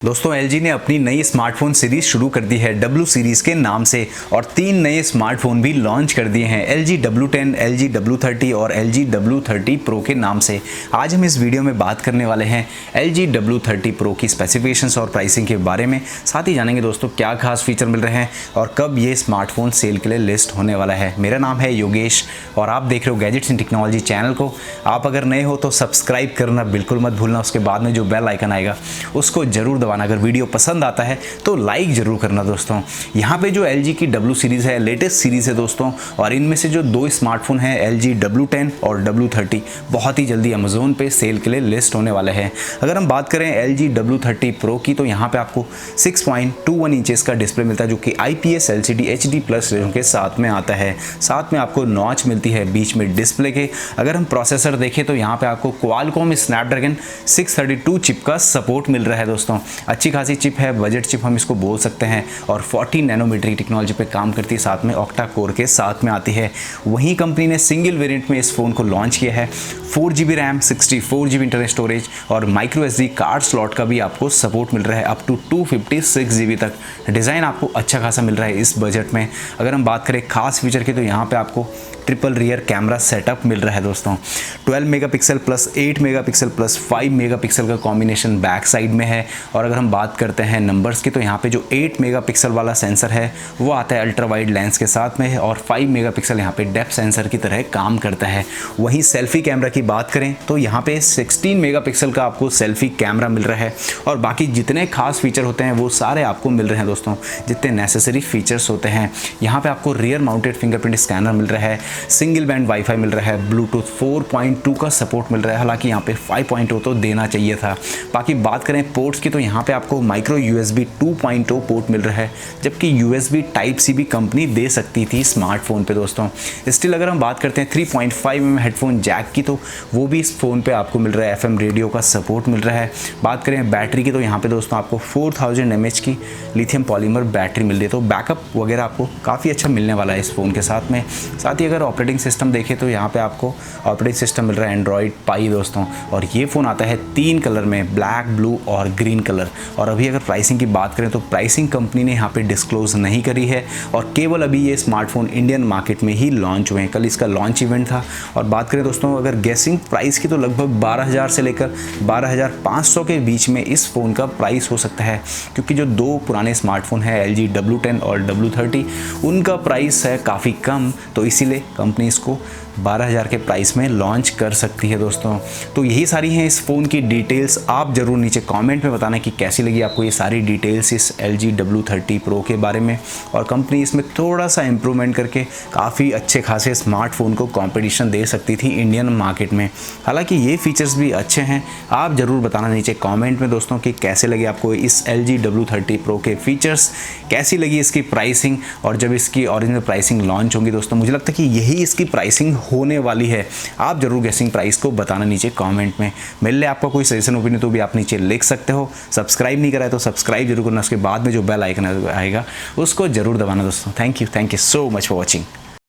दोस्तों LG ने अपनी नई स्मार्टफोन सीरीज शुरू कर दी है W सीरीज के नाम से और 3 नए स्मार्टफोन भी लॉन्च कर दिए हैं LG W10, LG W30 और LG W30 Pro के नाम से। आज हम इस वीडियो में बात करने वाले हैं LG W30 Pro की स्पेसिफिकेशंस और प्राइसिंग के बारे में। साथ ही जानेंगे दोस्तों क्या खास फीचर मिल रहे हैं और कब ये स्मार्टफोन सेल के लिए लिस्ट होने वाला है। मेरा नाम है योगेश और आप देख रहे हो गैजेट्स इन टेक्नोलॉजी चैनल को। आप अगर नए हो तो सब्सक्राइब करना बिल्कुल मत भूलना, उसके बाद में जो बेल आइकन आएगा उसको जरूर अगर वीडियो पसंद आता है तो लाइक जरूर करना दोस्तों। यहाँ पे जो LG की W सीरीज है, लेटेस्ट सीरीज है दोस्तों, और इनमें से जो 2 स्मार्टफोन हैं LG W10 और W30 बहुत ही जल्दी अमेजोन पे सेल के लिए लिस्ट होने वाले हैं। अगर हम बात करें LG W30 Pro की तो यहाँ पे आपको 6.21 इंचेस का डिस्प्ले मिलता है जो कि IPS LCD HD प्लस के साथ में आता है। साथ में आपको नॉच मिलती है बीच में डिस्प्ले के। अगर हम प्रोसेसर देखें तो यहाँ पे आपको क्वालकॉम Snapdragon 632 चिप का सपोर्ट मिल रहा है दोस्तों। अच्छी खासी चिप है, बजट चिप हम इसको बोल सकते हैं, और 40 नैनोमीटर की टेक्नोलॉजी पे काम करती है। साथ में ऑक्टा कोर के साथ में आती है। वहीं कंपनी ने सिंगल वेरिएंट में इस फ़ोन को लॉन्च किया है। 4GB RAM, 64GB internal storage और microSD कार्ड स्लॉट का भी आपको सपोर्ट मिल रहा है अप टू 256GB तक। डिज़ाइन आपको अच्छा खासा मिल रहा है इस बजट में। अगर हम बात करें खास फीचर की तो यहाँ पे आपको ट्रिपल रियर कैमरा सेटअप मिल रहा है दोस्तों। 12 megapixel plus 8 megapixel plus 5 megapixel का कॉम्बिनेशन बैक साइड में है। और अगर हम बात करते हैं नंबर्स की तो यहाँ पे जो 8 मेगापिक्सल वाला सेंसर है वो आता है अल्ट्रा वाइड लेंस के साथ में है, और 5 मेगापिक्सल यहाँ पे डेप्थ सेंसर की तरह काम करता है। वहीं सेल्फी कैमरा की बात करें तो यहाँ पे 16 मेगापिक्सल का आपको सेल्फी कैमरा मिल रहा है, और बाकी जितने खास फीचर होते हैं वो सारे आपको मिल रहे हैं दोस्तों, जितने नेसेसरी फीचर्स होते हैं। यहाँ पे आपको रियर माउंटेड फिंगरप्रिंट स्कैनर मिल रहा है, सिंगल बैंड वाईफाई मिल रहा है, ब्लूटूथ 4.2 का सपोर्ट मिल रहा है, हालांकि यहाँ पे 5.0 तो देना चाहिए था। बाकी बात करें पोर्ट्स की तो यहाँ पे आपको microUSB 2.0 पोर्ट मिल रहा है, जबकि USB Type-C भी कंपनी दे सकती थी स्मार्टफोन पे दोस्तों। स्टिल अगर हम बात करते हैं 3.5mm हेडफोन जैक की तो वो भी इस फ़ोन पे आपको मिल रहा है। FM रेडियो का सपोर्ट मिल रहा है। बात करें बैटरी की तो यहाँ पे दोस्तों आपको 4000 mAh की लिथियम पॉलीमर बैटरी मिल रही है, तो बैकअप वगैरह आपको काफ़ी अच्छा मिलने वाला है इस फ़ोन के साथ में। साथ ही अगर ऑपरेटिंग सिस्टम देखें तो यहाँ पे आपको ऑपरेटिंग सिस्टम मिल रहा है एंड्रॉयड पाई दोस्तों, और ये फ़ोन आता है 3 कलर में, ब्लैक, ब्लू और ग्रीन कलर। और अभी अगर प्राइसिंग की बात करें तो प्राइसिंग कंपनी ने यहाँ पे डिस्क्लोज नहीं करी है, और केवल अभी ये स्मार्टफोन इंडियन मार्केट में ही लॉन्च हुए हैं। कल इसका लॉन्च इवेंट था। और बात करें दोस्तों अगर गेसिंग प्राइस की तो लगभग 12,000 से लेकर 12,500 के बीच में इस फ़ोन का प्राइस हो सकता है, क्योंकि जो 2 पुराने स्मार्टफोन है LG W10 और W30 उनका प्राइस है काफ़ी कम, तो इसीलिए कंपनी इसको 12,000 के प्राइस में लॉन्च कर सकती है दोस्तों। तो यही सारी हैं इस फ़ोन की डिटेल्स। आप ज़रूर नीचे कमेंट में बताना कि कैसी लगी आपको ये सारी डिटेल्स इस LG W30 Pro के बारे में। और कंपनी इसमें थोड़ा सा इम्प्रूवमेंट करके काफ़ी अच्छे खासे स्मार्टफोन को कंपटीशन दे सकती थी इंडियन मार्केट में। हालांकि ये फीचर्स भी अच्छे हैं। आप ज़रूर बताना नीचे कॉमेंट में दोस्तों कि कैसे लगे आपको इस LG W30 Pro के फीचर्स, कैसी लगी इसकी प्राइसिंग, और जब इसकी ओरिजिनल प्राइसिंग लॉन्च होगी दोस्तों मुझे लगता है कि यही इसकी प्राइसिंग होने वाली है। आप जरूर गेसिंग प्राइस को बताना नीचे कमेंट में। मिल ले आपका कोई सजेशन ओपिनियन तो भी आप नीचे लिख सकते हो। सब्सक्राइब नहीं करा है तो सब्सक्राइब जरूर करना, उसके बाद में जो बेल आइकन आएगा उसको जरूर दबाना दोस्तों। Thank you so much for watching.